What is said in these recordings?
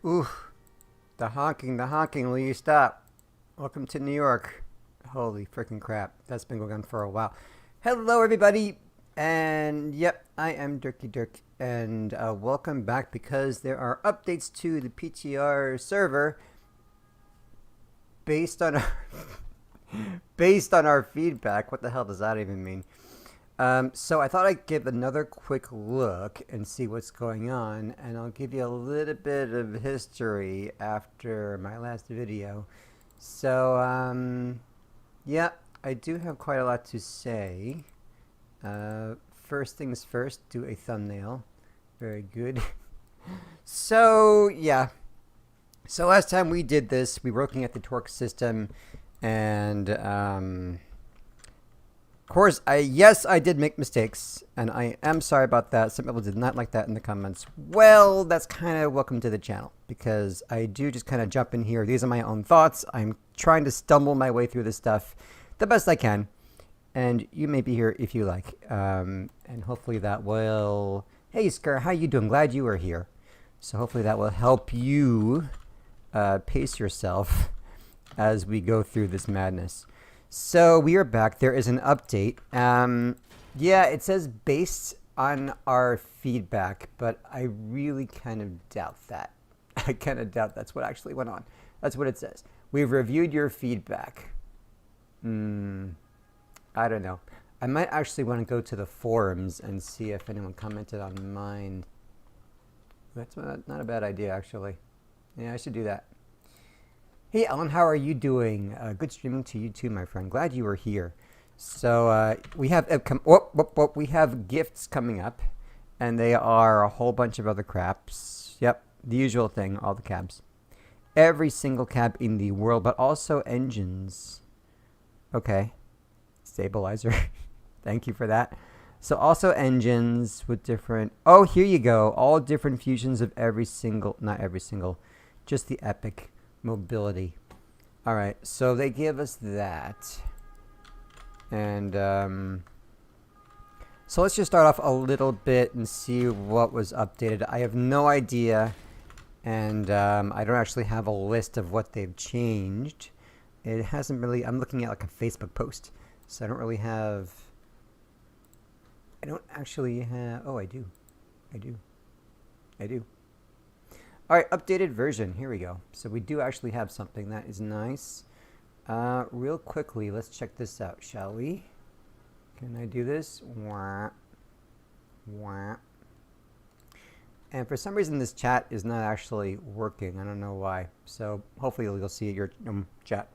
Ooh, the honking, will you stop? Welcome to New York. Holy freaking crap, that's been going on for a while. Hello everybody, and yep, I am Dirk, and welcome back because there are updates to the PTR server based on our, based on our feedback. What the hell does that even mean? So I thought I'd give another quick look and see what's going on, and I'll give you a little bit of history after my last video. So, yeah, I do have quite a lot to say. First things first, do a thumbnail. Very good. So, yeah. So last time we did this, we were looking at the torque system, and, of course, yes, I did make mistakes, and I am sorry about that. Some people did not like that in the comments. Well, that's kind of welcome to the channel, because I do just kind of jump in here. These are my own thoughts. I'm trying to stumble my way through this stuff the best I can, and you may be here if you like. And hopefully that will... Hey, Skr, how you doing? Glad you are here. So hopefully that will help you pace yourself as we go through this madness. So we are back. There is an update. Yeah, it says based on our feedback, but I really kind of doubt that. I kind of doubt that's what actually went on. That's what it says. We've reviewed your feedback. I don't know. I might actually want to go to the forums and see if anyone commented on mine. That's not a bad idea, actually. Yeah, I should do that. Hey Alan, how are you doing? Good streaming to you too, my friend. Glad you were here. So we have we have gifts coming up, and they are a whole bunch of other craps. Yep, the usual thing, all the cabs. Every single cab in the world, but also engines. Okay, stabilizer. Thank you for that. So also engines with different. Oh, here you go. All different fusions of every single, not every single, just the epic. Mobility. All right, so they give us that, and so let's just start off a little bit and see what was updated. I have no idea, and I don't actually have a list of what they've changed. It hasn't really. I'm looking at like a Facebook post, so I don't really have. I don't actually have. Oh, I do. All right, updated version. Here we go. So we do actually have something. That is nice. Real quickly, let's check this out, shall we? Can I do this? Wah. Wah. And for some reason, this chat is not actually working. I don't know why. So hopefully you'll see your chat.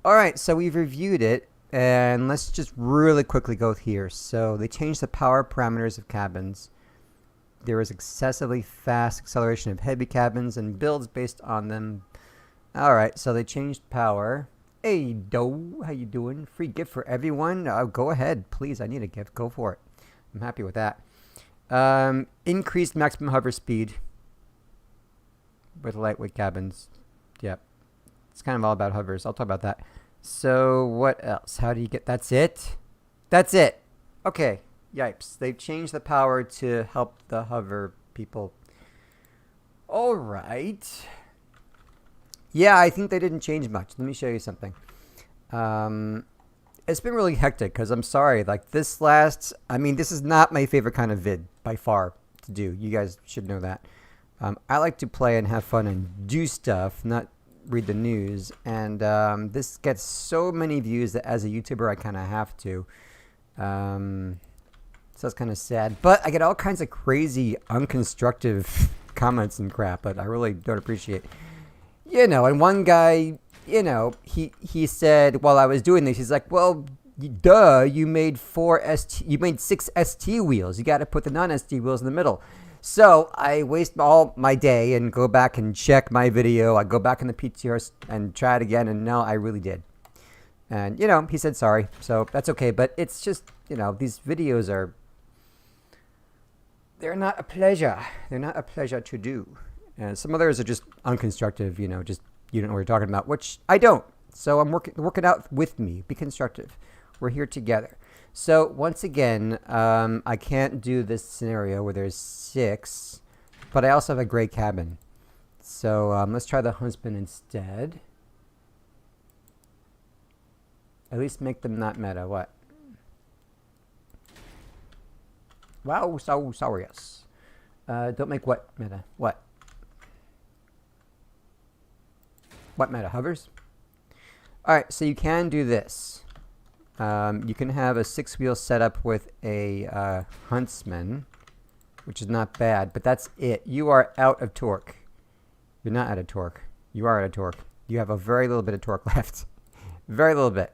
All right, so we've reviewed it. And let's just really quickly go here. So they changed the power parameters of cabins. There is excessively fast acceleration of heavy cabins and builds based on them. All right, so they changed power. Hey, Doe, how you doing? Free gift for everyone. Go ahead, please. I need a gift. Go for it. I'm happy with that. Increased maximum hover speed with lightweight cabins. Yep, it's kind of all about hovers. I'll talk about that. So what else? How do you get? That's it. That's it. Okay. Yipes. They've changed the power to help the hover people. All right. Yeah, I think they didn't change much. Let me show you something. It's been really hectic because I'm sorry. Like this is not my favorite kind of vid by far to do. You guys should know that. I like to play and have fun and do stuff, not read the news. And this gets so many views that as a YouTuber, I kind of have to. So that's kind of sad. But I get all kinds of crazy, unconstructive comments and crap that I really don't appreciate. You know, and one guy, you know, he said while I was doing this, he's like, well, duh, you made 6 ST wheels. You got to put the non-ST wheels in the middle. So I waste all my day and go back and check my video. I go back in the PTR and try it again, and no, I really did. And, you know, he said sorry, so that's okay. But it's just, you know, these videos are... They're not a pleasure. They're not a pleasure to do. And some others are just unconstructive, you know, just you don't know what you're talking about, which I don't. So I'm working out with me. Be constructive. We're here together. So once again, I can't do this scenario where there's 6, but I also have a gray cabin. So let's try the Huntsman instead. At least make them not meta. What? Wow, so sorry. Yes. Don't make what meta? What? What meta? Hovers? Alright, so you can do this. You can have a 6-wheel setup with a Huntsman, which is not bad, but that's it. You are out of torque. You're not out of torque. You are out of torque. You have a very little bit of torque left. Very little bit.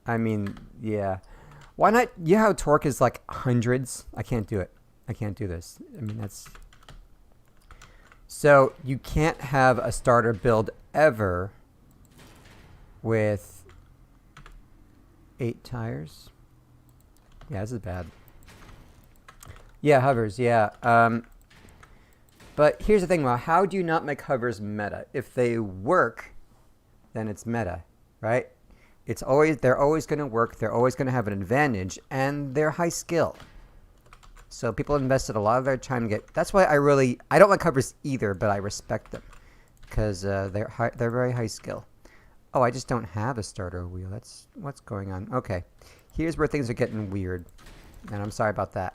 I mean, yeah. Why not? You know how torque is like hundreds? I can't do it. I can't do this. I mean, that's... So, you can't have a starter build ever with 8 tires. Yeah, this is bad. Yeah, hovers, yeah. But here's the thing, well, how do you not make hovers meta? If they work, then it's meta, right? They're always going to work, they're always going to have an advantage, and they're high skill. So people invested a lot of their time to get... That's why I don't like hovers either, but I respect them. Because they're very high skill. Oh, I just don't have a starter wheel. That's what's going on. Okay, here's where things are getting weird. And I'm sorry about that.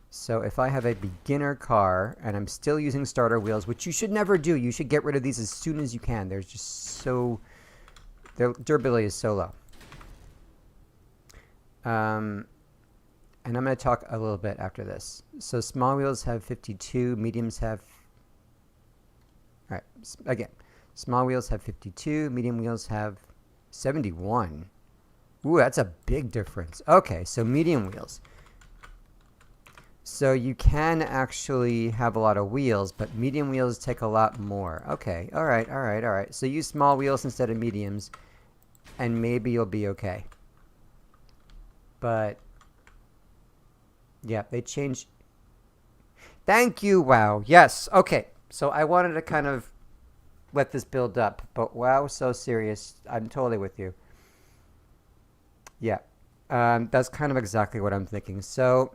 So if I have a beginner car, and I'm still using starter wheels, which you should never do. You should get rid of these as soon as you can. They're just so... Their durability is so low. And I'm going to talk a little bit after this. So small wheels have 52, mediums have... Alright, again. Small wheels have 52, medium wheels have 71. Ooh, that's a big difference. Okay, so medium wheels. So you can actually have a lot of wheels, but medium wheels take a lot more. Okay, alright. So use small wheels instead of mediums, and maybe you'll be okay. But... yeah, they changed. Thank you, WoW. Yes, okay. So I wanted to kind of let this build up, but WoW, so serious. I'm totally with you. Yeah, that's kind of exactly what I'm thinking. So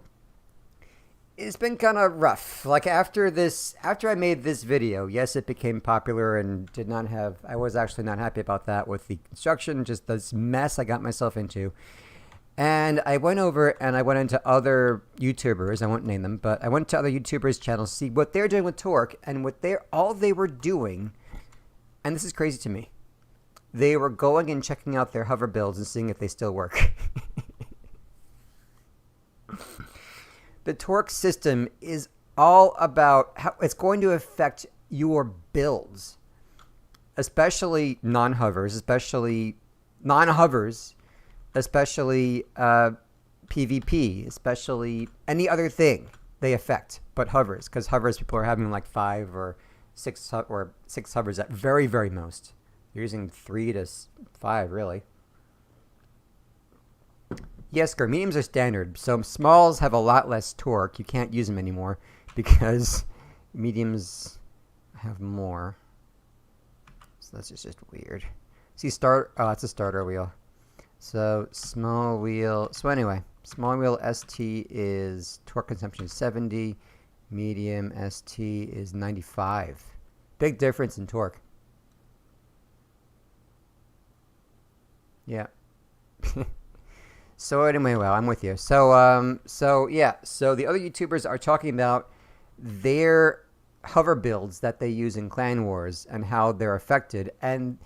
it's been kind of rough. Like after I made this video, yes, it became popular and did not have... I was actually not happy about that with the construction, just this mess I got myself into. And I went over and I went into other YouTubers, I won't name them, but I went to other YouTubers' channels to see what they're doing with torque, and all they were doing, and this is crazy to me, they were going and checking out their hover builds and seeing if they still work. The torque system is all about how it's going to affect your builds, especially non-hovers, especially PvP, especially any other thing they affect, but hovers, because hovers people are having like 5 or 6 hovers at very, very most. You're using 3 to 5, really. Yes, mediums are standard, so smalls have a lot less torque. You can't use them anymore because mediums have more. So that's just weird. See, oh, it's a starter wheel. So small wheel. So anyway, small wheel ST is torque consumption is 70. Medium ST is 95. Big difference in torque. Yeah. So anyway, well, I'm with you. So yeah. So the other YouTubers are talking about their hover builds that they use in Clan Wars and how they're affected. And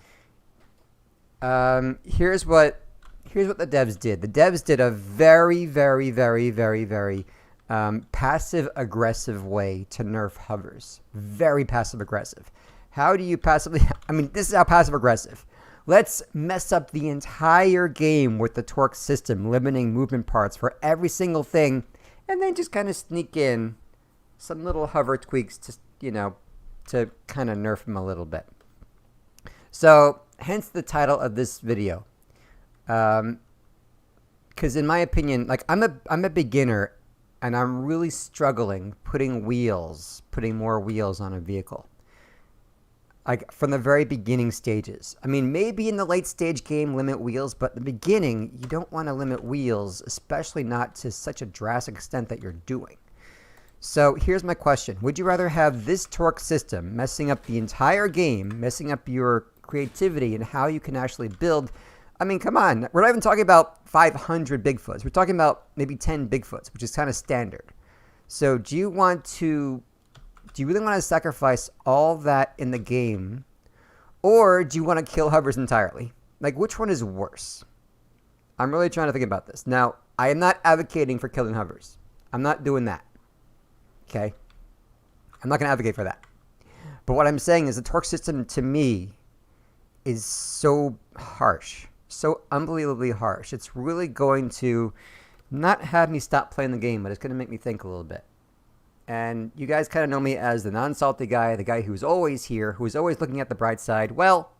here's what the devs did. The devs did a very, very, very, very, very passive-aggressive way to nerf hovers. Very passive-aggressive. How do you passively... I mean, this is how passive-aggressive. Let's mess up the entire game with the torque system, limiting movement parts for every single thing, and then just kind of sneak in some little hover tweaks to, to kind of nerf them a little bit. So, hence the title of this video. Because in my opinion, like I'm a beginner, and I'm really struggling putting more wheels on a vehicle. Like from the very beginning stages. I mean, maybe in the late stage game limit wheels, but in the beginning you don't want to limit wheels, especially not to such a drastic extent that you're doing. So here's my question. Would you rather have this torque system messing up the entire game, messing up your creativity and how you can actually build? I mean, come on. We're not even talking about 500 Bigfoots. We're talking about maybe 10 Bigfoots, which is kind of standard. So do you really want to sacrifice all that in the game, or do you want to kill hovers entirely? Like, which one is worse? I'm really trying to think about this. Now, I am not advocating for killing hovers. I'm not doing that. Okay? I'm not going to advocate for that. But what I'm saying is the torque system, to me, is so harsh. So unbelievably harsh. It's really going to not have me stop playing the game, but it's going to make me think a little bit. And you guys kind of know me as the non-salty guy, the guy who's always here, who's always looking at the bright side. Well,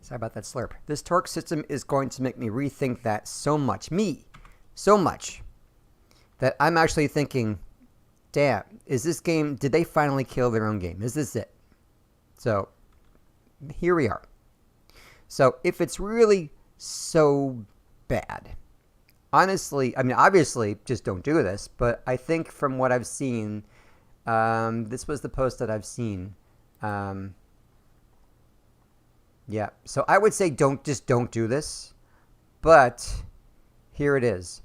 sorry about that slurp. This torque system is going to make me rethink that so much. So much. That I'm actually thinking, damn, is this game, did they finally kill their own game? Is this it? So, here we are. So, if it's really so bad, honestly, I mean, obviously, just don't do this, but I think from what I've seen, this was the post that I've seen. Yeah, so I would say don't do this, but here it is.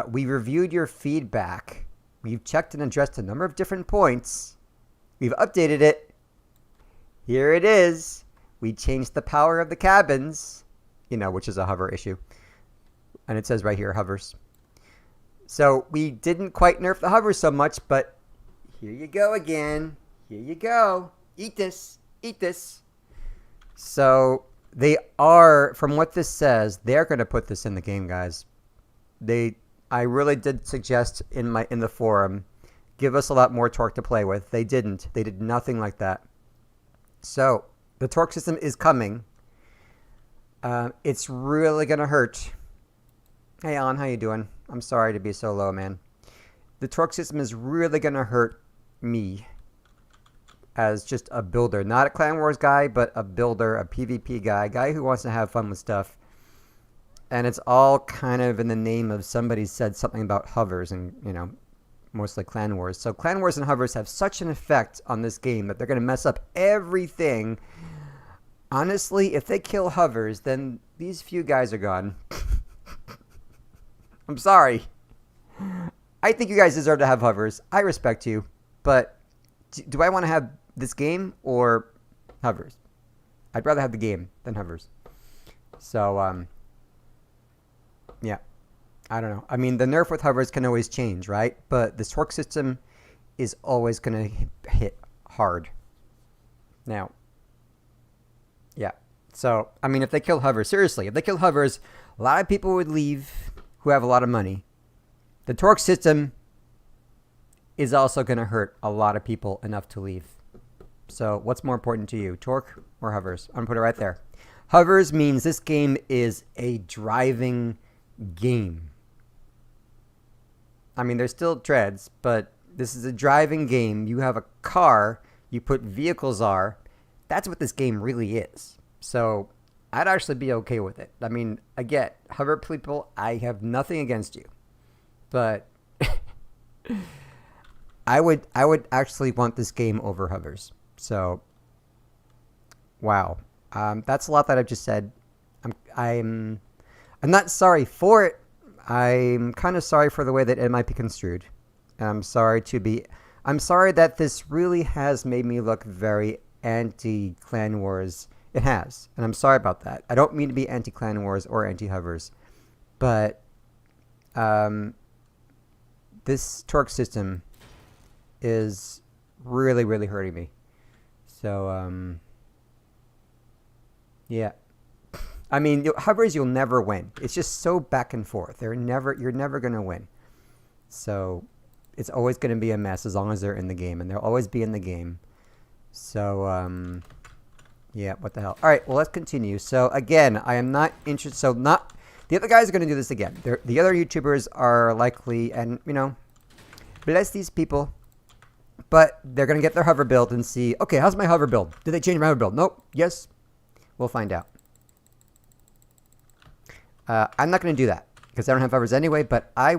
We reviewed your feedback. We've checked and addressed a number of different points. We've updated it. Here it is. We changed the power of the cabins, which is a hover issue. And it says right here, hovers. So we didn't quite nerf the hovers so much, but here you go again. Here you go. Eat this. Eat this. So they are, from what this says, they're going to put this in the game, guys. I really did suggest in the forum, give us a lot more torque to play with. They didn't. They did nothing like that. So the torque system is coming. It's really gonna hurt. Hey Alan, how you doing? I'm sorry to be so low, man. The torque system is really gonna hurt me as just a builder, not a Clan Wars guy, but a builder, a PvP guy who wants to have fun with stuff. And it's all kind of in the name of somebody said something about hovers and, mostly Clan Wars. So Clan Wars and hovers have such an effect on this game that they're going to mess up everything. Honestly, if they kill hovers, then these few guys are gone. I'm sorry. I think you guys deserve to have hovers. I respect you. But do I want to have this game or hovers? I'd rather have the game than hovers. So, yeah, I don't know. I mean, the nerf with hovers can always change, right? But this torque system is always going to hit hard. Now, yeah. So, I mean, if they kill hovers, seriously, if they kill hovers, a lot of people would leave who have a lot of money. The torque system is also going to hurt a lot of people enough to leave. So, what's more important to you, torque or hovers? I'm going to put it right there. Hovers means this game is a driving game. I mean, there's still treads, but this is a driving game. You have a car, you put vehicles are. That's what this game really is. So I'd actually be okay with it. I mean, again, hover people, I have nothing against you, but I would actually want this game over hovers. So, wow, that's a lot that I've just said. I'm not sorry for it. I'm kind of sorry for the way that it might be construed. And I'm sorry that this really has made me look very anti-Clan Wars. It has. And I'm sorry about that. I don't mean to be anti-Clan Wars or anti-hovers. But this torque system is really, really hurting me. So, yeah. I mean, hovers, you'll never win. It's just so back and forth. You're never going to win. So it's always going to be a mess as long as they're in the game. And they'll always be in the game. So, yeah, what the hell. All right, well, let's continue. So, again, I am not interested. So, the other guys are going to do this again. The other YouTubers are likely, and, bless these people. But they're going to get their hover build and see, okay, how's my hover build? Did they change my hover build? Nope. Yes. We'll find out. I'm not going to do that. because I don't have hovers anyway, but I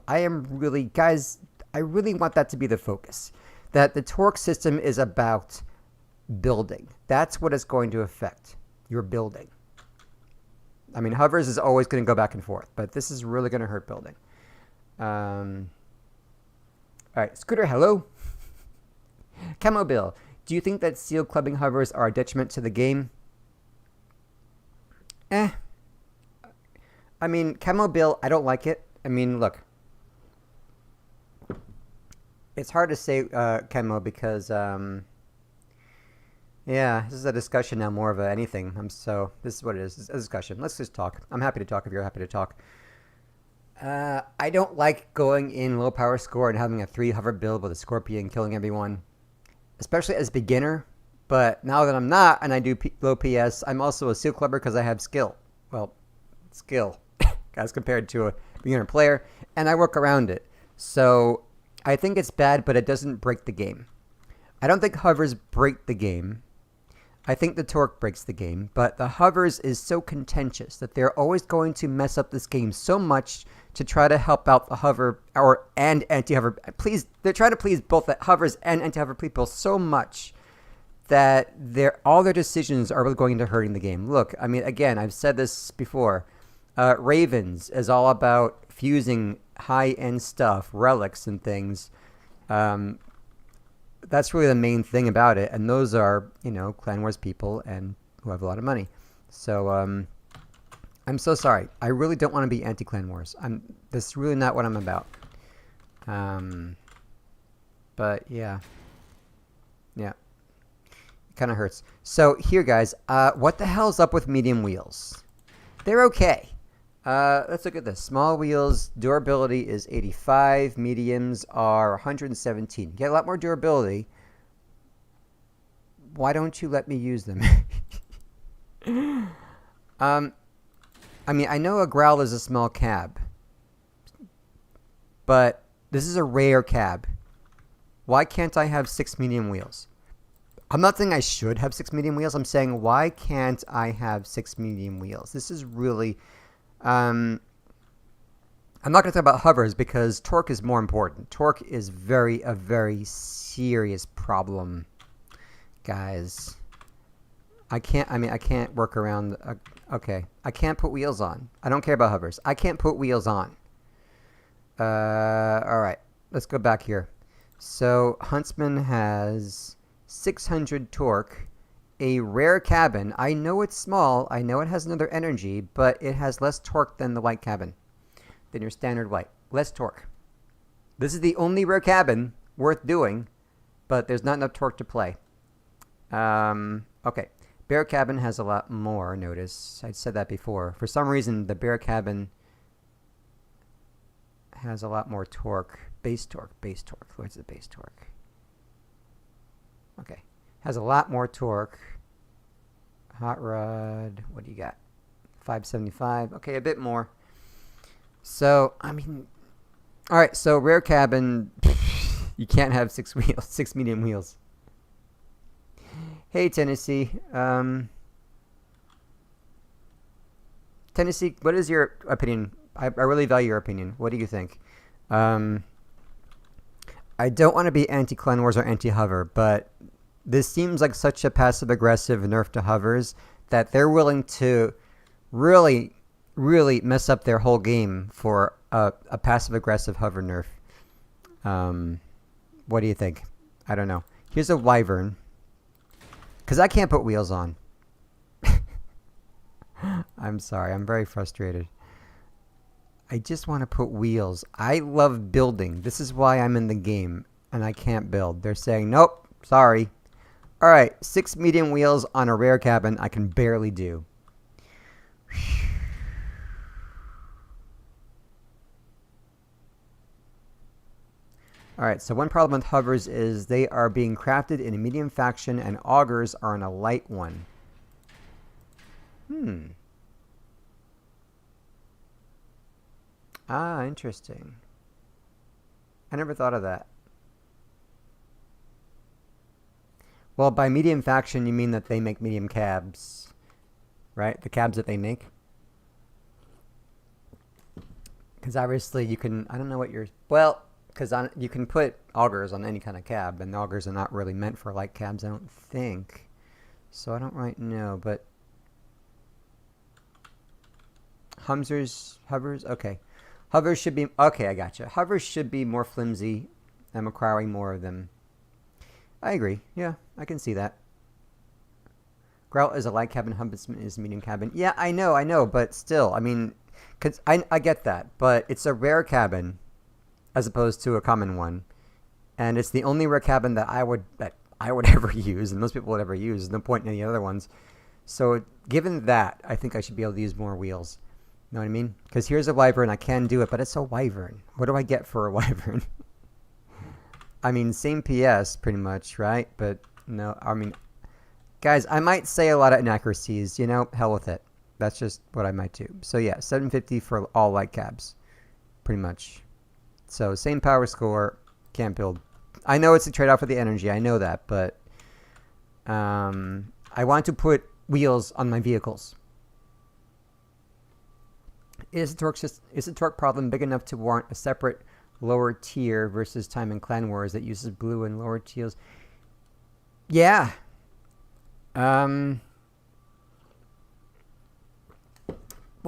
am really, guys, I really want that to be the focus. That the torque system is about building. That's what it's going to affect. Your building. I mean, hovers is always going to go back and forth, but this is really going to hurt building. All right, Scooter, hello. Camo Bill, do you think that seal clubbing hovers are a detriment to the game? I mean, Camo Bill, I don't like it. I mean, look. It's hard to say Camo because, yeah, this is a discussion now more of anything. So this is what it is. It's a discussion. Let's just talk. I'm happy to talk if you're happy to talk. I don't like going in low power score and having a 3 hover build with a scorpion killing everyone, especially as a beginner. But now that I'm not and I do low PS, I'm also a seal clubber because I have skill. Well, skill as compared to a beginner player, and I work around it. So I think it's bad, but it doesn't break the game. I don't think hovers break the game. I think the torque breaks the game, but the hovers is so contentious that they're always going to mess up this game so much to try to help out the hover and anti-hover. They're trying to please both the hovers and anti-hover people so much that all their decisions are really going into hurting the game. Look, I mean, again, I've said this before. Ravens is all about fusing high-end stuff, relics and things. That's really the main thing about it, and those are, Clan Wars people and who have a lot of money. So I'm so sorry. I really don't want to be anti-Clan Wars. That's really not what I'm about. But yeah, it kind of hurts. So here, guys, what the hell's up with medium wheels? They're okay. Let's look at this. Small wheels, durability is 85. Mediums are 117. You get a lot more durability. Why don't you let me use them? I mean, I know a Growl is a small cab, but this is a rare cab. Why can't I have 6 medium wheels? I'm not saying I should have 6 medium wheels. I'm saying, why can't I have 6 medium wheels? This is really... I'm not going to talk about hovers because torque is more important. Torque is a very serious problem, guys. I can't work around... okay, I can't put wheels on. I don't care about hovers. I can't put wheels on. All right, let's go back here. So, Huntsman has 600 torque. A rare cabin. I know it's small. I know it has another energy, but it has less torque than the white cabin. Than your standard white. Less torque. This is the only rare cabin worth doing, but there's not enough torque to play. Okay. Bear cabin has a lot more, notice. I said that before. For some reason, the bear cabin has a lot more torque. Base torque. Where's the base torque? Okay. Has a lot more torque. Hot rod. What do you got? 575. Okay, a bit more. So, I mean... Alright, so rare cabin... you can't have 6 wheels. 6 medium wheels. Hey, Tennessee. Tennessee, what is your opinion? I really value your opinion. What do you think? I don't want to be anti-Clan Wars or anti-hover, but... this seems like such a passive-aggressive nerf to hovers that they're willing to really, really mess up their whole game for a passive-aggressive hover nerf. What do you think? I don't know. Here's a wyvern. Because I can't put wheels on. I'm sorry. I'm very frustrated. I just want to put wheels. I love building. This is why I'm in the game, and I can't build. They're saying, nope, sorry. All right, 6 medium wheels on a rare cabin I can barely do. All right, so one problem with hovers is they are being crafted in a medium faction and augers are in a light one. Ah, interesting. I never thought of that. Well, by medium faction, you mean that they make medium cabs, right? The cabs that they make. Because obviously you can, I don't know what you're, well, because you can put augers on any kind of cab, and augers are not really meant for light cabs, I don't think. So I don't right know, but hovers, okay. Hovers should be, okay, I gotcha. Hovers should be more flimsy and requiring more of them. I agree. Yeah, I can see that. Grout is a light cabin, Hubbardsman is medium cabin. Yeah, I know, but still, I mean, cause I get that, but it's a rare cabin as opposed to a common one, and it's the only rare cabin that I would ever use, and most people would ever use. There's no point in any other ones. So, given that, I think I should be able to use more wheels. You know what I mean? Because here's a wyvern, I can do it, but it's a wyvern. What do I get for a wyvern? I mean, same PS, pretty much, right? But no, I mean, guys, I might say a lot of inaccuracies. You know, hell with it. That's just what I might do. So yeah, 750 for all light cabs, pretty much. So same power score, can't build. I know it's a trade-off for the energy. I know that, but I want to put wheels on my vehicles. Is the torque problem big enough to warrant a separate lower tier versus Time and Clan Wars that uses blue and lower tiers? Yeah. Well,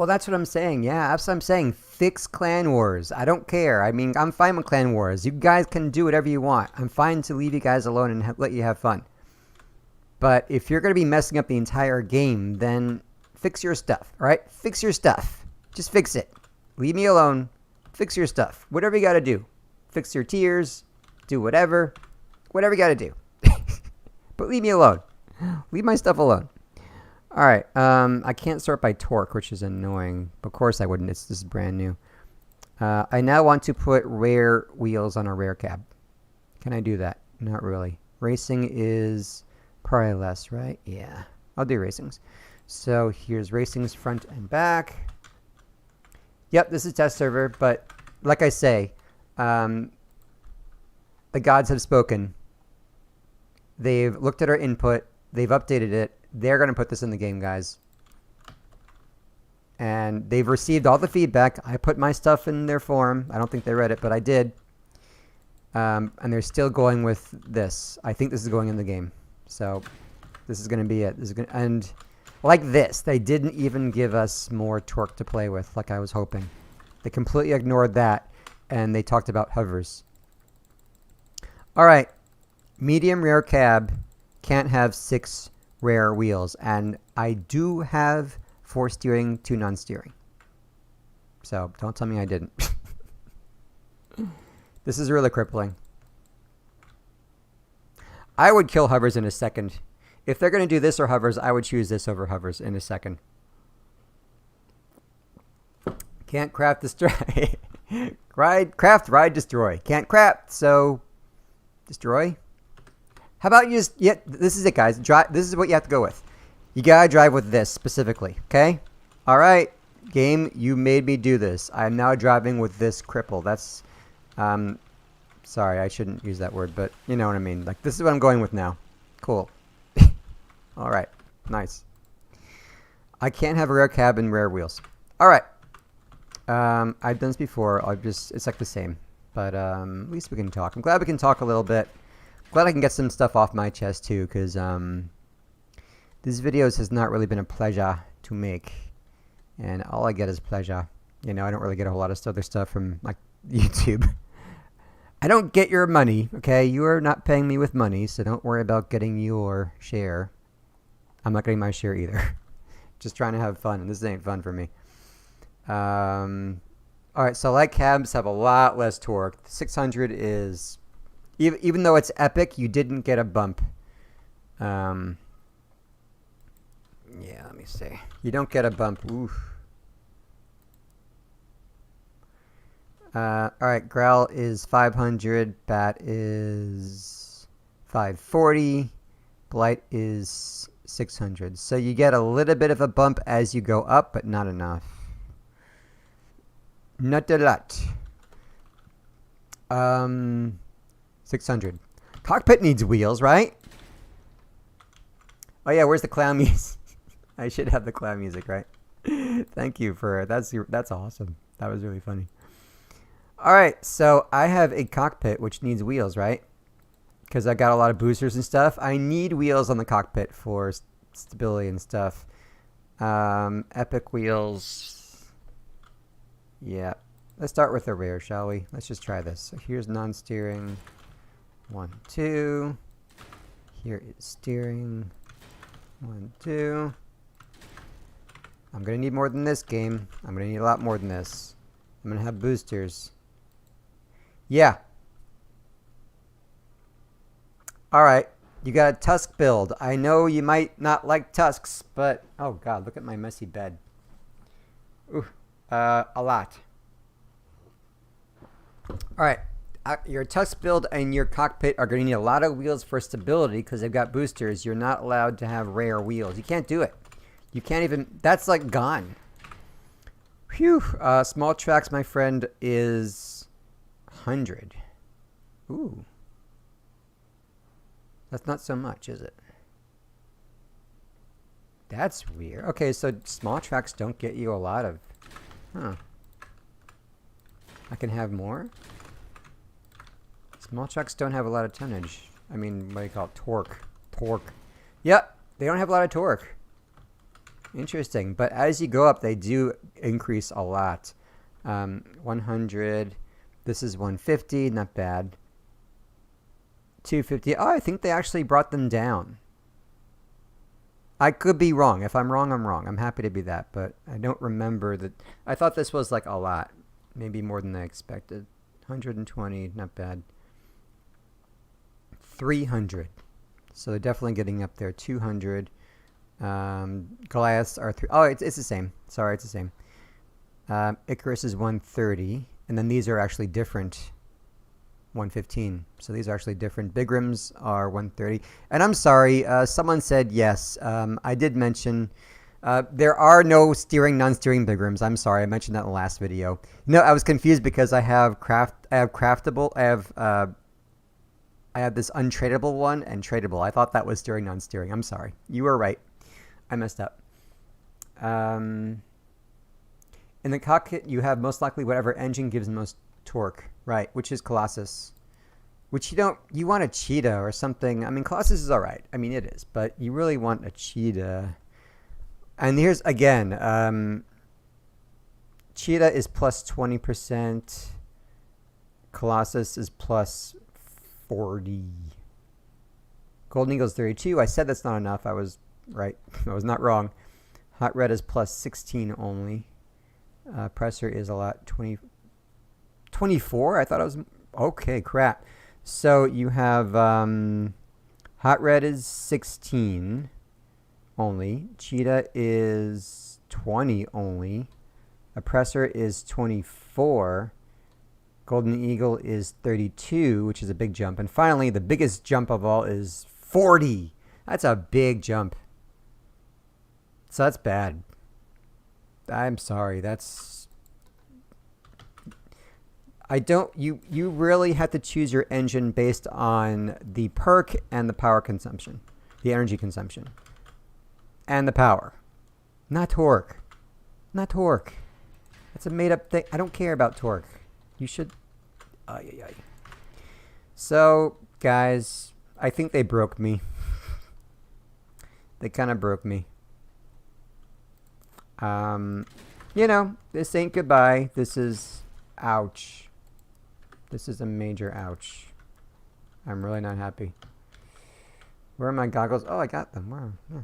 that's what I'm saying. Yeah, that's what I'm saying. Fix Clan Wars. I don't care. I mean, I'm fine with Clan Wars. You guys can do whatever you want. I'm fine to leave you guys alone and let you have fun. But if you're going to be messing up the entire game, then fix your stuff, all right? Fix your stuff. Just fix it. Leave me alone. Fix your stuff. Whatever you got to do. Fix your tiers. Do whatever. Whatever you got to do. But leave me alone. Leave my stuff alone. All right. I can't sort by torque, which is annoying. Of course I wouldn't. This is brand new. I now want to put rare wheels on a rare cab. Can I do that? Not really. Racing is probably less, right? Yeah. I'll do racings. So here's racings front and back. Yep, this is test server, but like I say, the gods have spoken. They've looked at our input. They've updated it. They're going to put this in the game, guys. And they've received all the feedback. I put my stuff in their forum. I don't think they read it, but I did. And they're still going with this. I think this is going in the game. So this is going to be it. And like this, they didn't even give us more torque to play with like I was hoping. They completely ignored that, and they talked about hovers. All right. Medium rare cab can't have 6 rare wheels, and I do have 4 steering, 2 non-steering. So don't tell me I didn't. This is really crippling. I would kill hovers in a second. If they're going to do this or hovers, I would choose this over hovers in a second. Can't craft, destroy. Craft, ride, destroy. Can't craft, so destroy. How about you just, yeah, this is it, guys. This is what you have to go with. You gotta drive with this specifically, okay? All right, game, you made me do this. I am now driving with this cripple. That's, sorry, I shouldn't use that word, but you know what I mean. Like, this is what I'm going with now. Cool. All right, nice. I can't have a rare cab and rare wheels. All right. I've done this before. It's like the same, but at least we can talk. I'm glad we can talk a little bit. Glad I can get some stuff off my chest too, because these videos has not really been a pleasure to make, and all I get is pleasure. You know, I don't really get a whole lot of other stuff from like YouTube. I don't get your money, okay? You are not paying me with money, so don't worry about getting your share. I'm not getting my share either. Just trying to have fun, and this ain't fun for me. All right, so light cabs have a lot less torque. 600 is, even though it's epic, you didn't get a bump. Yeah, let me see. You don't get a bump. Oof. All right, Growl is 500. Bat is 540. Blight is 600. So you get a little bit of a bump as you go up, but not enough. Not a lot. 600. Cockpit needs wheels, right? Oh yeah, where's the clown music? I should have the clown music, right? Thank you for that's awesome. That was really funny. All right, so I have a cockpit which needs wheels, right? Because I got a lot of boosters and stuff. I need wheels on the cockpit for stability and stuff. Epic wheels. Yeah. Let's start with a rare, shall we? Let's just try this. So here's non-steering. 1, 2. Here is steering. 1, 2. I'm going to need more than this game. I'm going to need a lot more than this. I'm going to have boosters. Yeah. Alright. You got a tusk build. I know you might not like tusks, but... Oh, God. Look at my messy bed. Ooh. A lot. Alright. Your tusk build and your cockpit are going to need a lot of wheels for stability because they've got boosters. You're not allowed to have rare wheels. You can't do it. You can't even... That's like gone. Phew. Small tracks, my friend, is 100. Ooh. That's not so much, is it? That's weird. Okay, so small tracks don't get you a lot of... Huh. I can have more? Small tracks don't have a lot of tonnage. I mean, what do you call it? Torque. Torque. Yep, they don't have a lot of torque. Interesting. But as you go up, they do increase a lot. 100. This is 150. Not bad. 250. Oh, I think they actually brought them down. I could be wrong. If I'm wrong, I'm wrong. I'm happy to be that, but I don't remember that. I thought this was like a lot. Maybe more than I expected. 120. Not bad. 300. So they're definitely getting up there. 200. Goliaths are 3. Oh, it's the same. Sorry, it's the same. Icarus is 130. And then these are actually different. 115. So these are actually different. Bigrams are 130. And I'm sorry, someone said yes. I did mention there are no non-steering Bigrams. I'm sorry, I mentioned that in the last video. No, I was confused because I have craftable. I have this untradeable one and tradable. I thought that was steering, non-steering. I'm sorry. You were right. I messed up. In the cockpit, you have most likely whatever engine gives most torque, right? Which is Colossus. Which you want a cheetah or something. I mean, Colossus is all right. I mean, it is, but you really want a cheetah. And here's again, cheetah is plus 20%. Colossus is plus 40. Golden Eagle is 32. I said that's not enough. I was right. I was not wrong. Hot Red is plus 16 only. Presser is a lot. 24? I thought it was... Okay, crap. So you have... Hot Red is 16 only. Cheetah is 20 only. Oppressor is 24. Golden Eagle is 32, which is a big jump. And finally, the biggest jump of all is 40. That's a big jump. So that's bad. I'm sorry. That's... You really have to choose your engine based on the perk and the power consumption. The energy consumption. And the power. Not torque. Not torque. That's a made-up thing. I don't care about torque. You should... So, guys, I think they broke me. They kind of broke me. You know, this ain't goodbye. This is... Ouch. This is a major ouch. I'm really not happy. Where are my goggles? Oh, I got them. Wow. Yeah.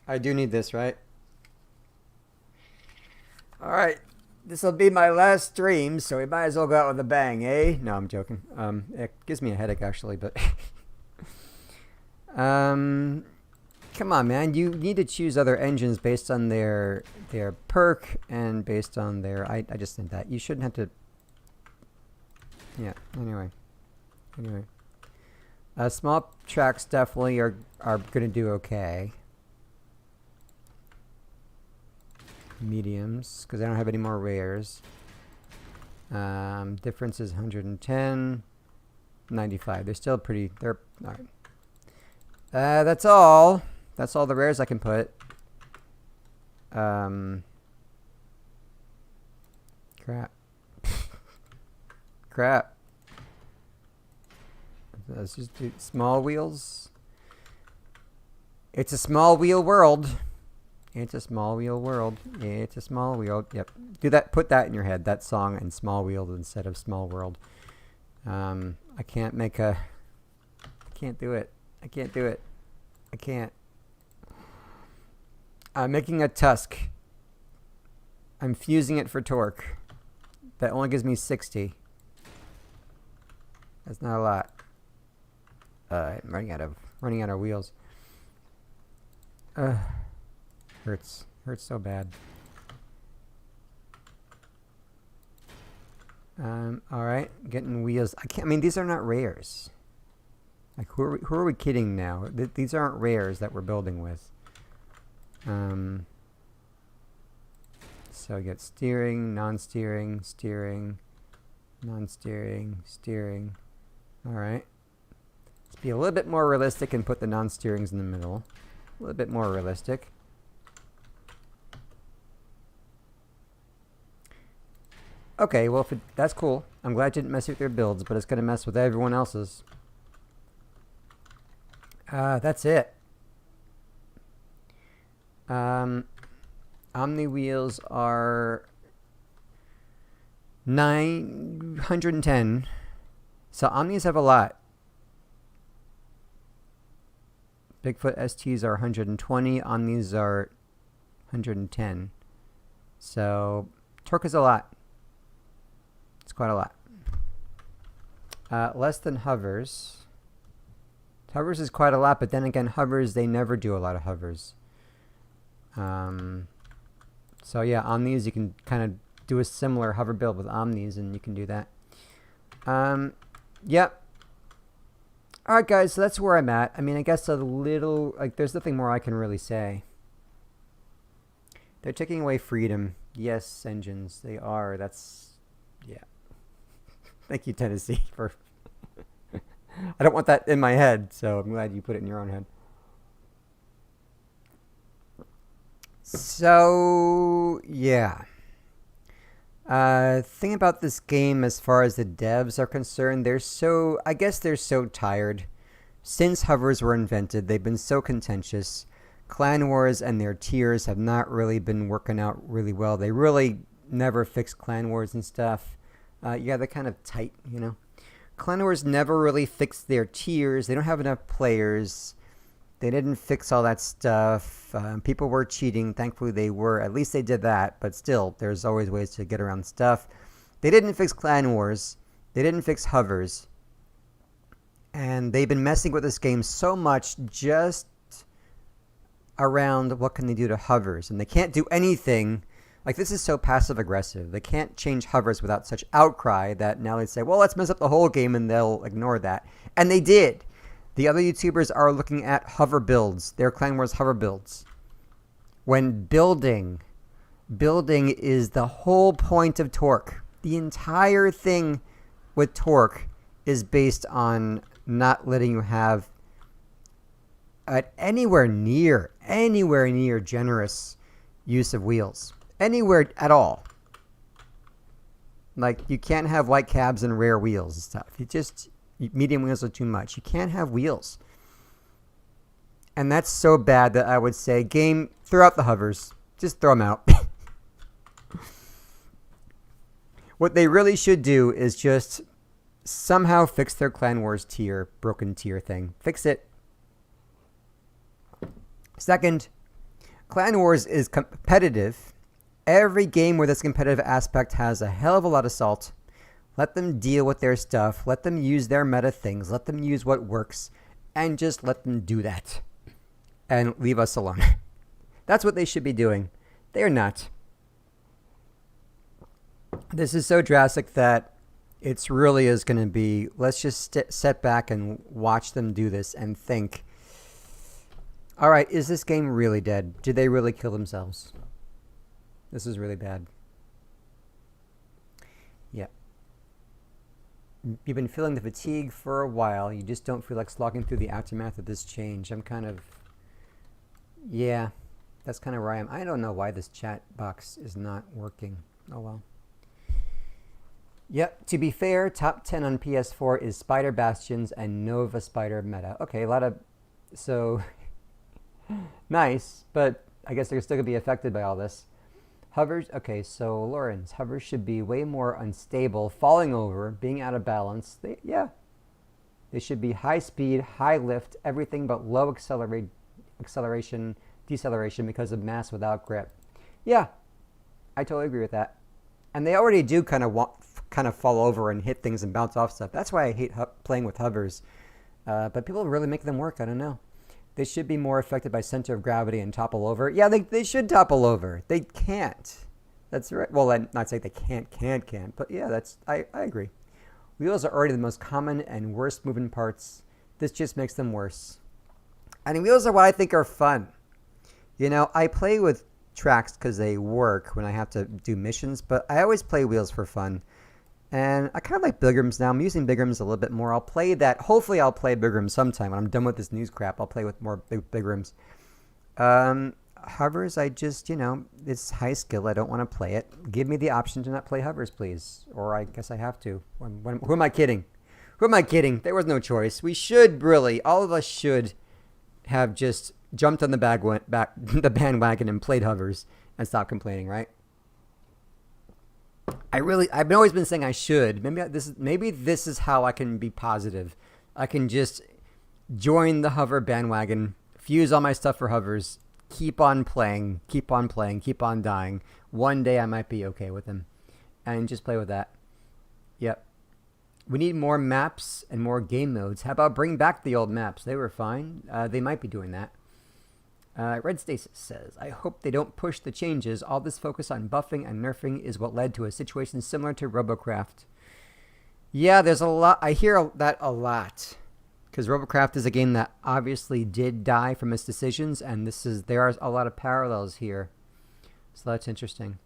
I do need this, right? Alright. This will be my last stream, so we might as well go out with a bang, eh? No, I'm joking. It gives me a headache, actually, but... Come on, man. You need to choose other engines based on their perk and based on their... I just think that. You shouldn't have to... Yeah, anyway. Small tracks definitely are going to do okay. Mediums, because I don't have any more rares. Difference is 110. 95. They're still pretty... They're... Alright. That's all. That's all the rares I can put. Crap. Crap. Let's just do small wheels. It's a small wheel world. It's a small wheel world. It's a small wheel. Yep. Do that. Put that in your head. That song and small wheel instead of small world. I can't make a... I can't do it. I can't do it. I can't. I'm making a tusk. I'm fusing it for torque. That only gives me 60. That's not a lot. I'm running out of wheels. Hurts so bad. All right, getting wheels. I mean, these are not rares. Like, who are we kidding now? These aren't rares that we're building with. So I get steering, non-steering, steering, non-steering, steering. All right. Let's be a little bit more realistic and put the non-steerings in the middle. A little bit more realistic. Okay, well, that's cool. I'm glad you didn't mess with their builds, but it's going to mess with everyone else's. That's it. Omni wheels are 910. So Omnis have a lot. Bigfoot STs are 120. Omnis are 110. So torque is a lot. It's quite a lot. Less than hovers. Hovers is quite a lot, but then again, hovers, they never do a lot of hovers. So yeah, Omnis, you can kind of do a similar hover build with Omnis, and you can do that. Yep. Alright guys, so that's where I'm at. I mean, I guess a little, like, there's nothing more I can really say. They're taking away freedom. Yes, engines, they are. That's, yeah. Thank you, Tennessee, for... I don't want that in my head, so I'm glad you put it in your own head. So, yeah. Thing about this game as far as the devs are concerned, I guess they're so tired. Since hovers were invented, they've been so contentious. Clan Wars and their tiers have not really been working out really well. They really never fixed Clan Wars and stuff. Yeah, they're kind of tight, you know. Clan Wars never really fixed their tiers. They don't have enough players. They didn't fix all that stuff. People were cheating. Thankfully, they were. At least they did that. But still, there's always ways to get around stuff. They didn't fix Clan Wars. They didn't fix hovers. And they've been messing with this game so much just around what can they do to hovers. And they can't do anything. Like, this is so passive-aggressive. They can't change hovers without such outcry that now they say, well, let's mess up the whole game, and they'll ignore that. And they did. The other YouTubers are looking at hover builds. Their Clan Wars hover builds. When building is the whole point of torque. The entire thing with torque is based on not letting you have anywhere near generous use of wheels. Anywhere at all. Like, you can't have light cabs and rare wheels and stuff. Medium wheels are too much. You can't have wheels. And that's so bad that I would say, game, throw out the hovers. Just throw them out. What they really should do is just somehow fix their Clan Wars tier, broken tier thing. Fix it. Second, Clan Wars is competitive. Every game where this competitive aspect has a hell of a lot of salt. Let them deal with their stuff. Let them use their meta things. Let them use what works. And just let them do that. And leave us alone. That's what they should be doing. They are not. This is so drastic that it's really is going to be, let's just sit back and watch them do this and think, all right, is this game really dead? Did they really kill themselves? This is really bad. Yeah. You've been feeling the fatigue for a while. You just don't feel like slogging through the aftermath of this change. I'm kind of... Yeah, that's kind of where I am. I don't know why this chat box is not working. Oh, well. Yep, to be fair, top 10 on PS4 is Spider Bastions and Nova Spider Meta. Okay, a lot of... So, nice, but I guess they're still going to be affected by all this. Hovers, okay, so Lawrence, hovers should be way more unstable, falling over, being out of balance. They should be high speed, high lift, everything but low acceleration, deceleration because of mass without grip. Yeah, I totally agree with that. And they already do kind of fall over and hit things and bounce off stuff. That's why I hate playing with hovers. But people really make them work. I don't know. They should be more affected by center of gravity and topple over. Yeah, they should topple over. They can't. That's right. Well, I'm not saying they can't. But yeah, I agree. Wheels are already the most common and worst moving parts. This just makes them worse. And wheels are what I think are fun. You know, I play with tracks because they work when I have to do missions, but I always play wheels for fun. And I kind of like Bigrams now. I'm using Bigrams a little bit more. I'll play that. Hopefully I'll play Bigrams sometime. When I'm done with this news crap, I'll play with more Bigrams. Hovers, I just, it's high skill. I don't want to play it. Give me the option to not play hovers, please. Or I guess I have to. Who am I kidding? Who am I kidding? There was no choice. We should really, all of us should have just jumped on the bandwagon and played hovers and stopped complaining, right? I've always been saying I should. Maybe this is how I can be positive. I can just join the hover bandwagon, fuse all my stuff for hovers, keep on playing, keep on dying. One day I might be okay with them, and just play with that. Yep. We need more maps and more game modes. How about bring back the old maps? They were fine. They might be doing that. Red Stasis says, I hope they don't push the changes. All this focus on buffing and nerfing is what led to a situation similar to Robocraft. Yeah, there's a lot. I hear that a lot. Because Robocraft is a game that obviously did die from its decisions, and there are a lot of parallels here. So that's interesting.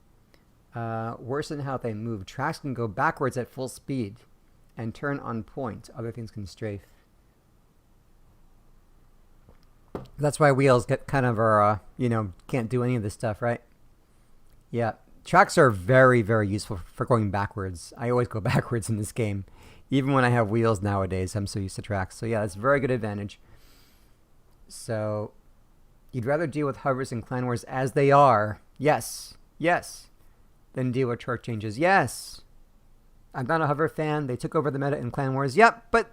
Worse than how they move. Tracks can go backwards at full speed and turn on point. Other things can strafe. That's why wheels get kind of can't do any of this stuff, right? Yeah. Tracks are very, very useful for going backwards. I always go backwards in this game. Even when I have wheels nowadays, I'm so used to tracks. So yeah, that's a very good advantage. So, you'd rather deal with hovers and clan wars as they are. Yes. Than deal with chart changes. Yes. I'm not a hover fan. They took over the meta in clan wars. Yep, but,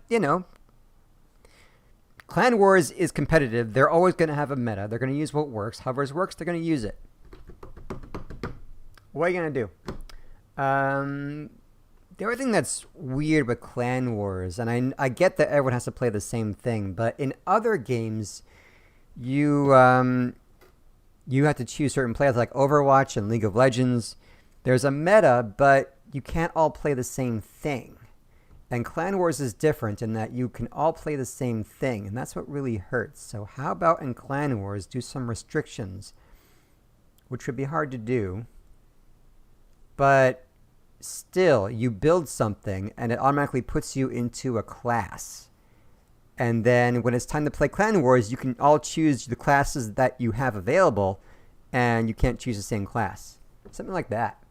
Clan Wars is competitive. They're always going to have a meta. They're going to use what works. Hovers works. They're going to use it. What are you going to do? The other thing that's weird with Clan Wars, and I get that everyone has to play the same thing, but in other games, you have to choose certain players like Overwatch and League of Legends. There's a meta, but you can't all play the same thing. And Clan Wars is different in that you can all play the same thing, and that's what really hurts. So how about in Clan Wars do some restrictions, which would be hard to do, but still, you build something, and it automatically puts you into a class. And then when it's time to play Clan Wars, you can all choose the classes that you have available, and you can't choose the same class. Something like that.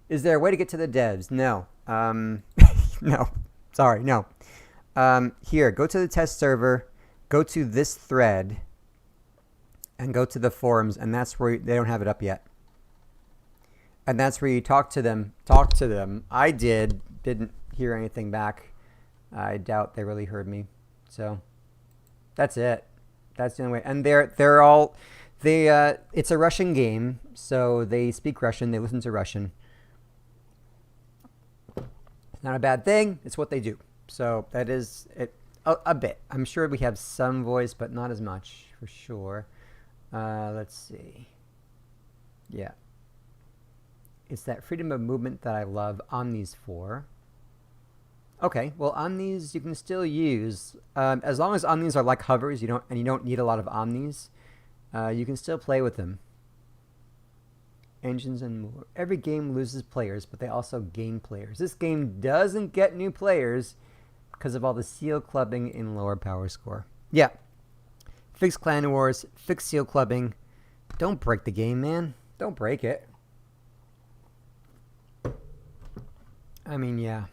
Is there a way to get to the devs? No. No. Sorry, no. Here, go to the test server, go to this thread, and go to the forums, and that's where they don't have it up yet. And that's where you talk to them. I didn't hear anything back. I doubt they really heard me. So that's it. That's the only way. And it's a Russian game, so they speak Russian, they listen to Russian. It's not a bad thing. It's what they do. So that is it a bit. I'm sure we have some voice, but not as much for sure. Let's see. Yeah. It's that freedom of movement that I love Omnis for. Okay, well, Omnis you can still use. As long as Omnis are like hovers, you don't need a lot of Omnis, you can still play with them. Engines and more. Every game loses players, but they also gain players. This game doesn't get new players because of all the seal clubbing in lower power score. Yeah. Fix Clan Wars, fix seal clubbing. Don't break the game, man. Don't break it. I mean, yeah.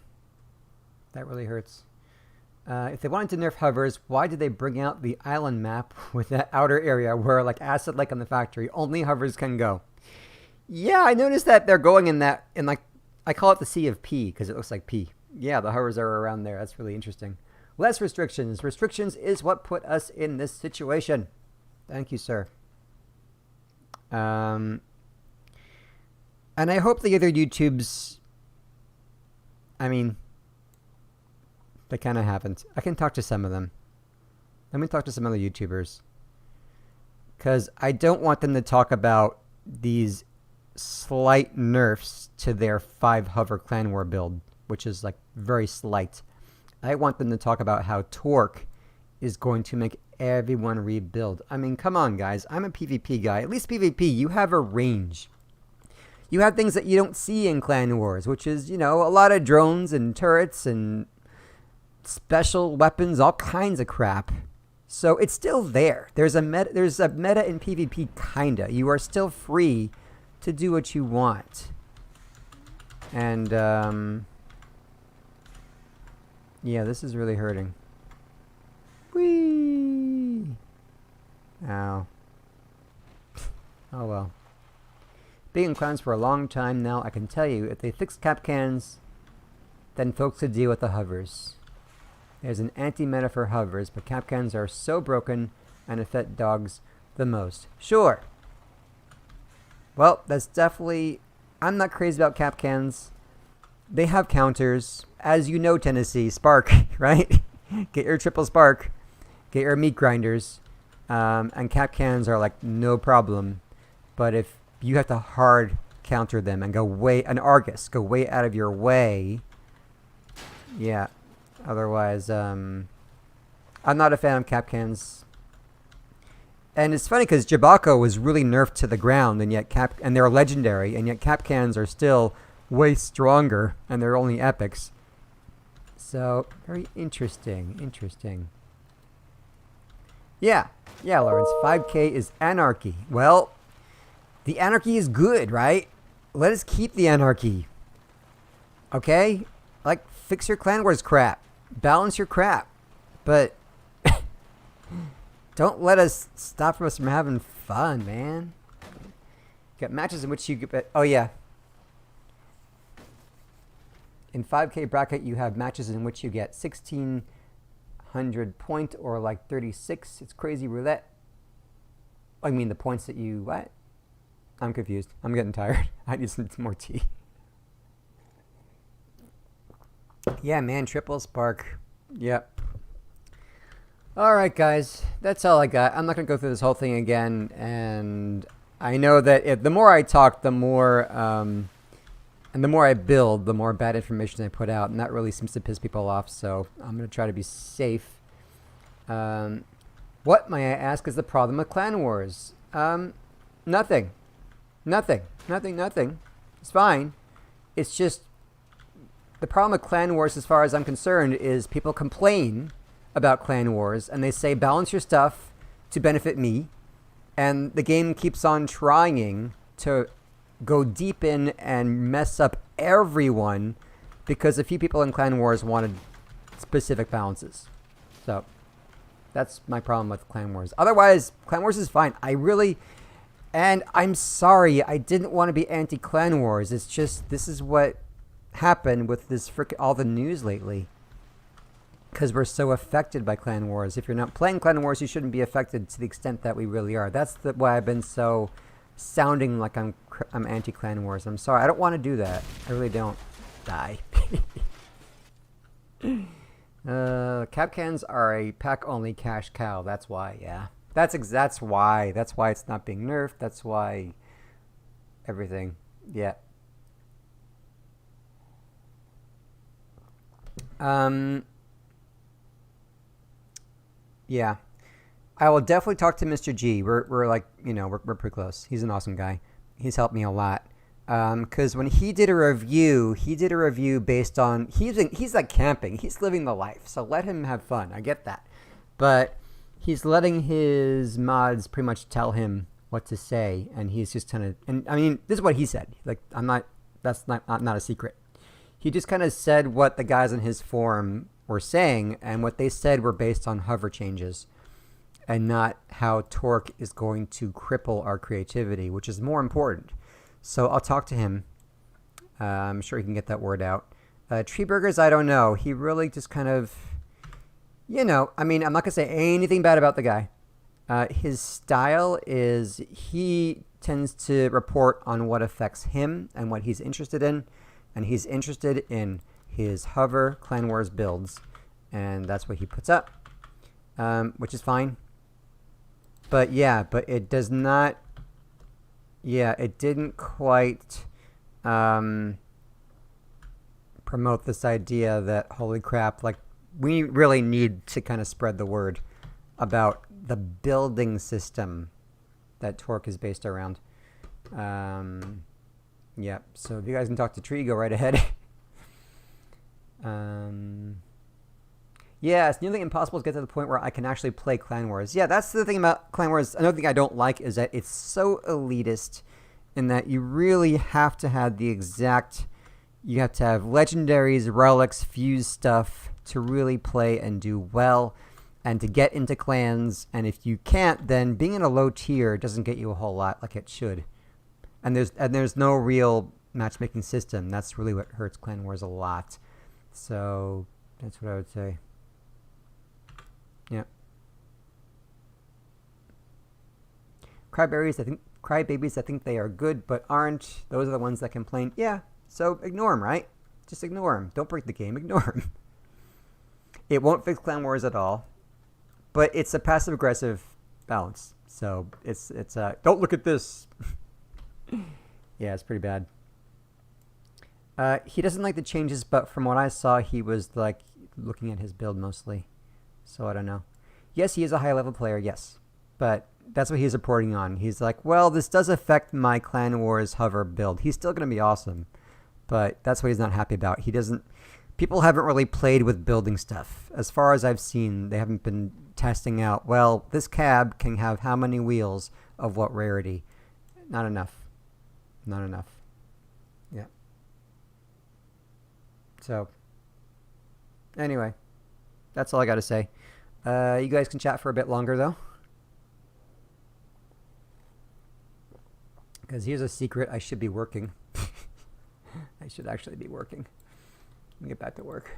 That really hurts. If they wanted to nerf hovers, why did they bring out the island map with that outer area where, like Acid Lake on the factory, only hovers can go? Yeah, I noticed that they're going in that, in like, I call it the Sea of P because it looks like P. Yeah, the hovers are around there. That's really interesting. Less restrictions. Restrictions is what put us in this situation. Thank you, sir. And I hope the other YouTubes, I mean, they kind of haven't. I can talk to some of them. Let me talk to some other YouTubers. Because I don't want them to talk about these slight nerfs to their 5 hover clan war build, which is like very slight. I want them to talk about how Torque is going to make everyone rebuild. I mean, come on, guys. I'm a PvP guy. At least PvP, you have a range. You have things that you don't see in Clan Wars, which is, you know, a lot of drones and turrets and special weapons, all kinds of crap. So it's still there. There's a meta in PvP, kinda. You are still free to do what you want. And, yeah, this is really hurting. Whee! Ow. Oh well. Being in clans for a long time now, I can tell you, if they fix cap cans, then folks could deal with the hovers. There's an anti-meta for hovers, but cap cans are so broken and affect dogs the most. Sure. Well, that's definitely... I'm not crazy about cap cans. They have counters. As you know, Tennessee, Spark, right? Get your triple Spark. Get your meat grinders. And cap cans are like no problem. But if you have to hard counter them and go way... An Argus, go way out of your way. Yeah. Otherwise, I'm not a fan of cap cans. And it's funny because Jabako was really nerfed to the ground, and yet and they're legendary, and yet cap cans are still way stronger, and they're only epics. So very interesting. Interesting. Yeah, Lawrence. 5K is anarchy. Well, the anarchy is good, right? Let us keep the anarchy. Okay, like fix your clan wars crap. Balance your crap, but don't let us stop us from having fun, man. You got matches in which you get... Oh, yeah. In 5K bracket, you have matches in which you get 1,600 point or like 36. It's crazy roulette. I mean, the points that you... What? I'm confused. I'm getting tired. I need some more tea. Yeah, man, triple Spark. Yep. Alright, guys. That's all I got. I'm not going to go through this whole thing again. And I know that the more I talk, the more... and the more I build, the more bad information I put out. And that really seems to piss people off. So I'm going to try to be safe. What, may I ask, is the problem with Clan Wars? Nothing. Nothing. It's fine. It's just... The problem with Clan Wars, as far as I'm concerned, is people complain about Clan Wars, and they say, balance your stuff to benefit me, and the game keeps on trying to go deep in and mess up everyone because a few people in Clan Wars wanted specific balances. So, that's my problem with Clan Wars. Otherwise, Clan Wars is fine. And I'm sorry, I didn't want to be anti-Clan Wars. It's just, this is what happened with this all the news lately, because we're so affected by Clan Wars. If you're not playing Clan Wars, you shouldn't be affected to the extent that we really are. That's why I've been so sounding like I'm anti-Clan Wars. I'm sorry, I don't want to do that. I really don't. Die. Cap cans are a pack only cash cow. That's why. Yeah, that's why it's not being nerfed. That's why everything. Yeah. Yeah, I will definitely talk to Mr. G. We're like, we're pretty close. He's an awesome guy. He's helped me a lot. Because when he did a review based on, he's like camping. He's living the life. So let him have fun. I get that. But he's letting his mods pretty much tell him what to say. And he's just kind of, and I mean, this is what he said. Like, that's not a secret. He just kind of said what the guys in his forum were saying, and what they said were based on hover changes and not how Torque is going to cripple our creativity, which is more important. So I'll talk to him. I'm sure he can get that word out. Tree Burgers, I don't know. He really just kind of, you know, I mean, I'm not going to say anything bad about the guy. His style is he tends to report on what affects him and what he's interested in. And he's interested in his hover Clan Wars builds. And that's what he puts up, which is fine. But yeah, but it does not, yeah, it didn't quite promote this idea that, holy crap, like, we really need to kind of spread the word about the building system that Torque is based around. Yeah, so if you guys can talk to Tree, go right ahead. Yeah, it's nearly impossible to get to the point where I can actually play Clan Wars. Yeah, that's the thing about Clan Wars. Another thing I don't like is that it's so elitist in that you really have to have the exact... You have to have legendaries, relics, fuse stuff to really play and do well and to get into clans. And if you can't, then being in a low tier doesn't get you a whole lot like it should. And there's no real matchmaking system. That's really what hurts Clan Wars a lot. So that's what I would say. Yeah. Crybabies, I think they are good, but aren't. Those are the ones that complain. Yeah. So ignore them, right? Just ignore them. Don't break the game. Ignore them. It won't fix Clan Wars at all, but it's a passive-aggressive balance. So it's don't look at this. Yeah, it's pretty bad. He doesn't like the changes, but from what I saw, he was like looking at his build mostly. So I don't know. Yes, he is a high-level player, yes. But that's what he's reporting on. He's like, well, this does affect my Clan Wars hover build. He's still going to be awesome. But that's what he's not happy about. He doesn't... People haven't really played with building stuff. As far as I've seen, they haven't been testing out, well, this cab can have how many wheels of what rarity. Not enough. Not enough. Yeah. So, anyway, that's all I got to say. You guys can chat for a bit longer, though. Because here's a secret. I should be working. I should actually be working. Let me get back to work.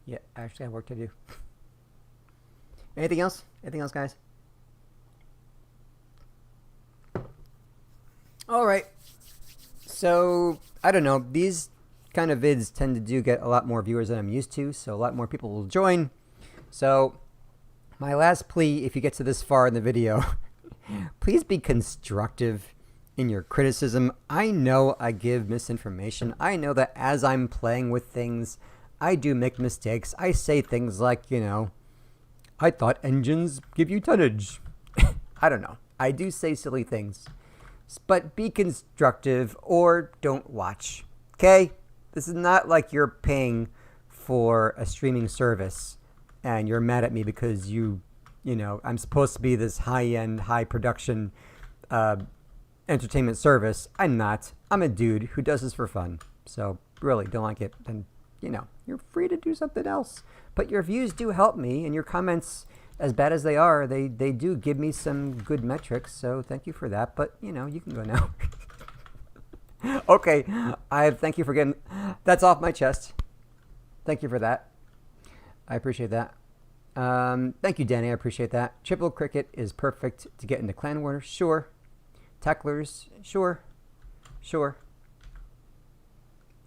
Yeah, I actually have work to do. Anything else? Anything else, guys? All right. So, I don't know. These kind of vids tend to get a lot more viewers than I'm used to, so a lot more people will join. So, my last plea, if you get to this far in the video, please be constructive in your criticism. I know I give misinformation. I know that as I'm playing with things, I do make mistakes. I say things like, you know, I thought engines give you tonnage. I don't know. I do say silly things. But be constructive or don't watch. Okay? This is not like you're paying for a streaming service and you're mad at me because you know, I'm supposed to be this high-end, high-production entertainment service. I'm not. I'm a dude who does this for fun. So, really, don't like it, then, you know, you're free to do something else. But your views do help me, and your comments, as bad as they are, they do give me some good metrics, so thank you for that. But, you know, you can go now. Okay, thank you for getting... That's off my chest. Thank you for that. I appreciate that. Thank you, Danny. I appreciate that. Triple Cricket is perfect to get into Clan Wars. Sure. Tacklers. Sure. Sure.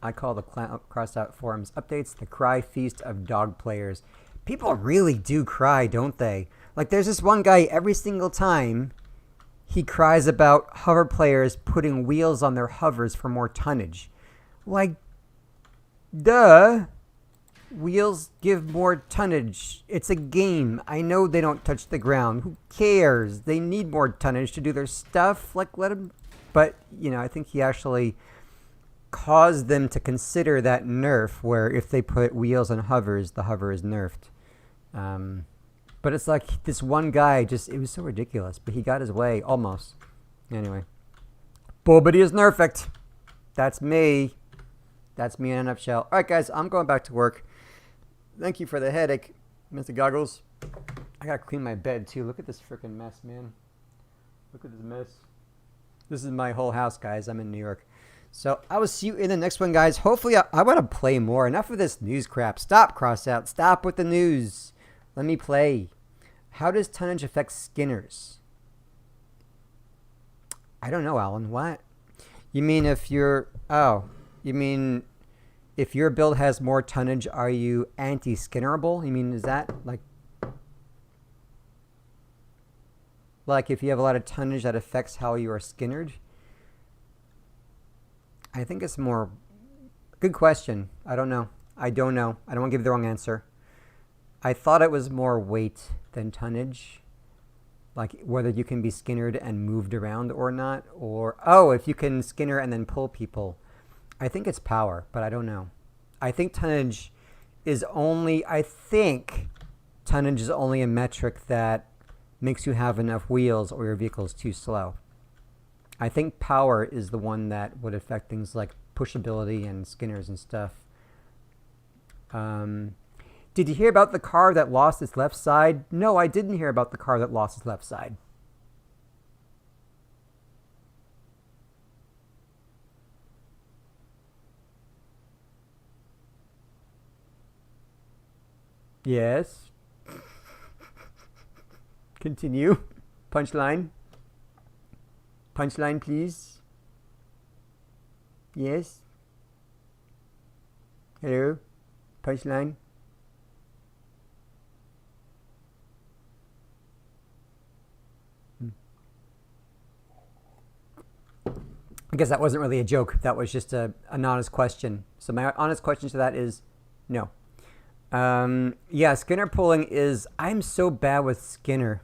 I call the Crossout forums updates the cry feast of dog players. People really do cry, don't they? Like, there's this one guy every single time he cries about hover players putting wheels on their hovers for more tonnage. Like, duh. Wheels give more tonnage. It's a game. I know they don't touch the ground. Who cares? They need more tonnage to do their stuff. Like, let them... But, you know, I think he actually caused them to consider that nerf where if they put wheels on hovers, the hover is nerfed. But it's like this one guy just, it was so ridiculous. But he got his way, almost. Anyway. Boobity is nerfed. That's me. That's me in a nutshell. Alright guys, I'm going back to work. Thank you for the headache, Mr. Goggles. I gotta clean my bed too. Look at this freaking mess, man. Look at this mess. This is my whole house, guys. I'm in New York. So I will see you in the next one, guys. Hopefully, I want to play more. Enough of this news crap. Stop, Crossout. Stop with the news. Let me play. How does tonnage affect skinners? I don't know, Alan. What? You mean if you're... Oh. You mean if your build has more tonnage, are you anti-skinnerable? You mean, is that like... Like if you have a lot of tonnage that affects how you are skinnered? I think it's more... Good question. I don't know. I don't know. I don't want to give you the wrong answer. I thought it was more weight than tonnage. Like whether you can be skinnered and moved around or not. Or, oh, if you can skinner and then pull people. I think it's power, but I don't know. I think tonnage is only... I think tonnage is only a metric that makes you have enough wheels or your vehicle is too slow. I think power is the one that would affect things like pushability and skinners and stuff. Did you hear about the car that lost its left side? No, I didn't hear about the car that lost its left side. Yes. Continue. Punchline. Punchline, please. Yes. Hello. Punchline. I guess that wasn't really a joke. That was just an honest question. So my honest question to that is no. Yeah, Skinner pulling is... I'm so bad with Skinner.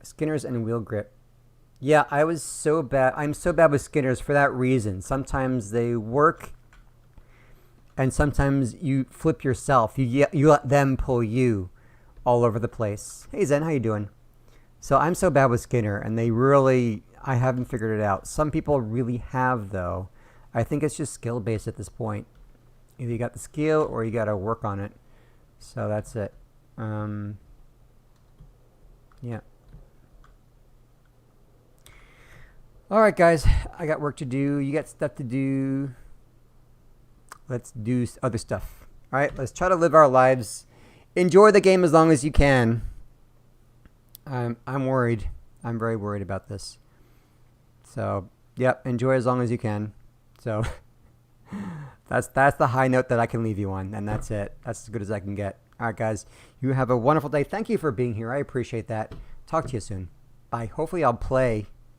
Skinners and wheel grip. Yeah, I was so bad. I'm so bad with Skinners for that reason. Sometimes they work, and sometimes you flip yourself. You let them pull you all over the place. Hey Zen, how you doing? So I'm so bad with Skinner, and they really... I haven't figured it out. Some people really have, though. I think it's just skill-based at this point. Either you got the skill or you got to work on it. So that's it. Yeah. Alright, guys. I got work to do. You got stuff to do. Let's do other stuff. Alright, let's try to live our lives. Enjoy the game as long as you can. I'm worried. I'm very worried about this. So, yep, enjoy as long as you can. So, that's the high note that I can leave you on, and that's it. That's as good as I can get. All right, guys, you have a wonderful day. Thank you for being here. I appreciate that. Talk to you soon. Bye. Hopefully I'll play